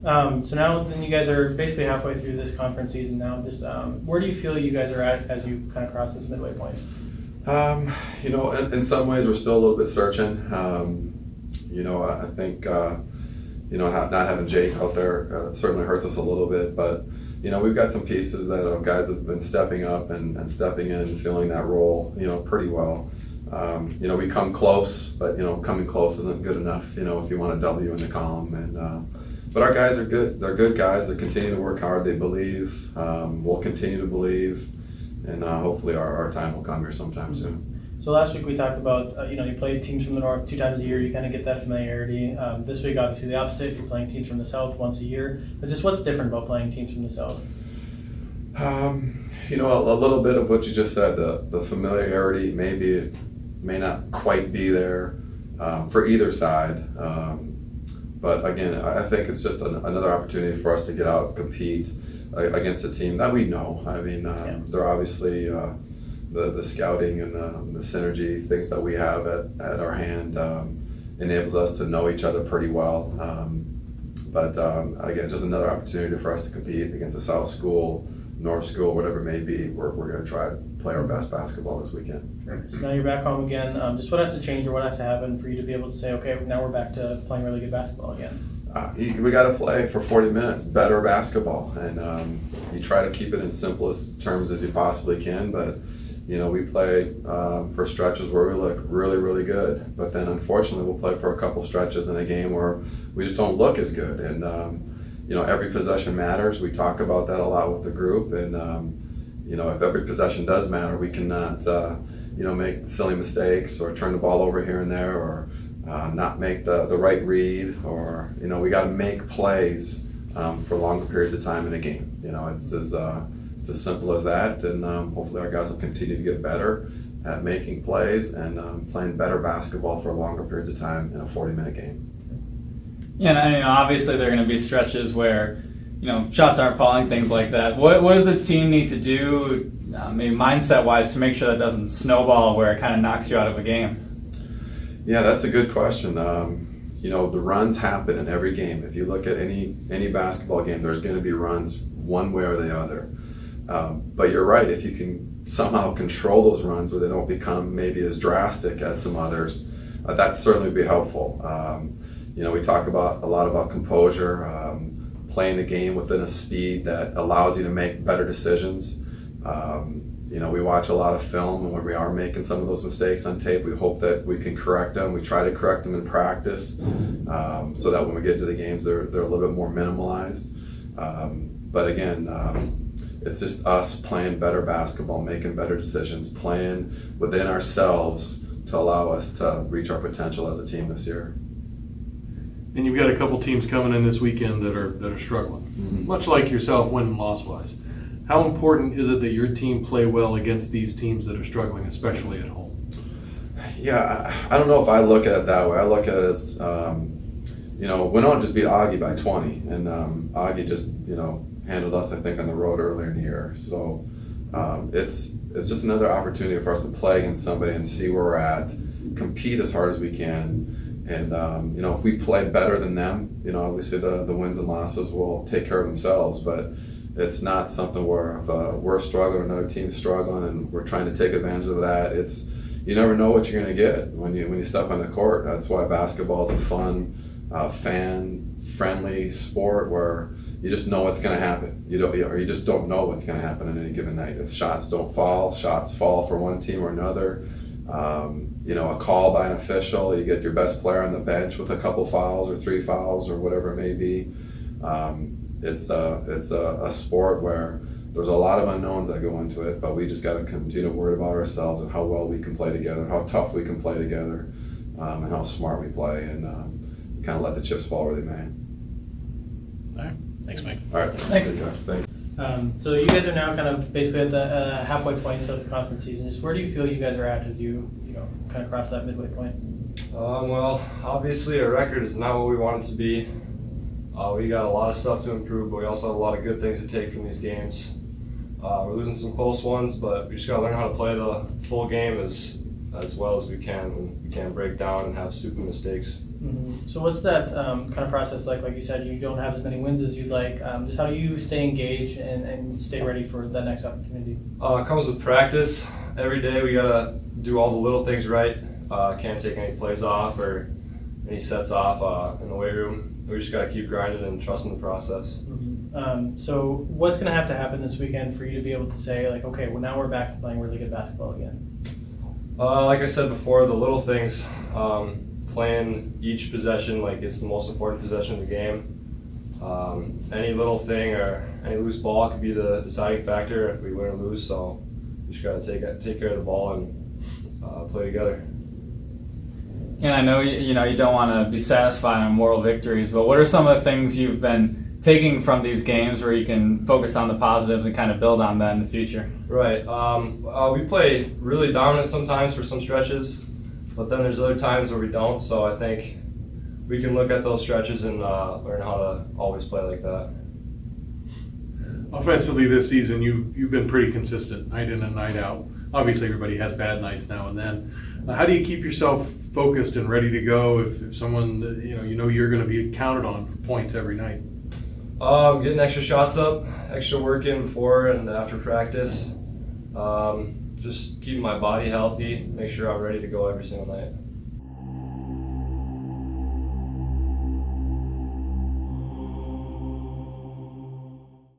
So now then you guys are basically halfway through this conference season now. Just where do you feel you guys are at as you kind of cross this midway point? In some ways we're still a little bit searching. I think, not having Jake out there certainly hurts us a little bit, but, we've got some pieces that guys have been stepping up and stepping in and filling that role, pretty well. We come close, but, coming close isn't good enough, if you want a W in the column. But our guys are good. They're good guys. They continue to work hard. They believe. We'll continue to believe. And hopefully our time will come here sometime soon. So last week we talked about, you played teams from the north 2 times a year. You kind of get that familiarity. This week, obviously the opposite. You're playing teams from the south once a year. But just what's different about playing teams from the south? A little bit of what you just said. The familiarity may not quite be there for either side. But again, I think it's just another opportunity for us to get out and compete against a team that we know. I mean, they're obviously the scouting and the synergy things that we have at our hand enables us to know each other pretty well. But again, just another opportunity for us to compete against a South school, North school, whatever it may be. We're going to try to play our best basketball this weekend. Sure. So now you're back home again. Just what has to change or what has to happen for you to be able to say, okay, now we're back to playing really good basketball again? We got to play for 40 minutes, better basketball, and you try to keep it in simplest terms as you possibly can. But we play for stretches where we look really, really good, but then unfortunately we'll play for a couple stretches in a game where we just don't look as good. And every possession matters. We talk about that a lot with the group, and if every possession does matter, we cannot make silly mistakes or turn the ball over here and there, or not make the right read, or we got to make plays for longer periods of time in a game. It's as simple as that, and hopefully our guys will continue to get better at making plays and playing better basketball for longer periods of time in a 40-minute game. Yeah, and obviously there are going to be stretches where shots aren't falling, things like that. What does the team need to do, maybe mindset-wise, to make sure that doesn't snowball where it kind of knocks you out of a game? Yeah, that's a good question. The runs happen in every game. If you look at any basketball game, there's going to be runs one way or the other. But you're right, if you can somehow control those runs where they don't become maybe as drastic as some others, that certainly would be helpful. We talk a lot about composure, playing the game within a speed that allows you to make better decisions. We watch a lot of film, and when we are making some of those mistakes on tape, we hope that we can correct them. We try to correct them in practice so that when we get to the games, they're a little bit more minimalized. But again, it's just us playing better basketball, making better decisions, playing within ourselves to allow us to reach our potential as a team this year. And you've got a couple teams coming in this weekend that are struggling, much like yourself, win and loss wise. How important is it that your team play well against these teams that are struggling, especially at home? Yeah, I don't know if I look at it that way. I look at it as, Winona just beat Augie by 20, and Augie just, handled us, I think, on the road earlier in the year. So it's just another opportunity for us to play against somebody and see where we're at, compete as hard as we can. And, if we play better than them, obviously the wins and losses will take care of themselves. But it's not something where if we're struggling, another team's struggling, and we're trying to take advantage of that. You never know what you're going to get when you step on the court. That's why basketball is a fun, fan-friendly sport where you just know what's going to happen. You just don't know what's going to happen on any given night. If shots fall for one team or another. A call by an official, you get your best player on the bench with a couple fouls or 3 fouls or whatever it may be. It's a sport where there's a lot of unknowns that go into it, but we just got to continue to worry about ourselves and how well we can play together, how tough we can play together, and how smart we play, and kind of let the chips fall where they may. All right. Thanks, Mike. All right. Thanks. So you guys are now kind of basically at the halfway point of the conference season. Just where do you feel you guys are at as you kind of cross that midway point? Well, obviously our record is not what we want it to be. We got a lot of stuff to improve, but we also have a lot of good things to take from these games. We're losing some close ones, but we just got to learn how to play the full game as well as we can. We can't break down and have stupid mistakes. So what's that kind of process like? Like you said, you don't have as many wins as you'd like. Just how do you stay engaged and stay ready for the next opportunity? It comes with practice. Every day we gotta do all the little things right. Can't take any plays off or any sets off in the weight room. We just gotta keep grinding and trusting the process. So what's going to have to happen this weekend for you to be able to say, like, okay, well, now we're back to playing really good basketball again? Like I said before, the little things, playing each possession like it's the most important possession of the game. Any little thing or any loose ball could be the deciding factor if we win or lose. So we just got to take care of the ball and play together. And I know you don't want to be satisfied on moral victories, but what are some of the things you've been taking from these games where you can focus on the positives and kind of build on that in the future? Right. We play really dominant sometimes for some stretches, but then there's other times where we don't. So I think we can look at those stretches and learn how to always play like that. Offensively this season, you've been pretty consistent night in and night out. Obviously, everybody has bad nights now and then. How do you keep yourself focused and ready to go if someone you're going to be counted on for points every night? Getting extra shots up, extra work in before and after practice. Just keeping my body healthy, make sure I'm ready to go every single night.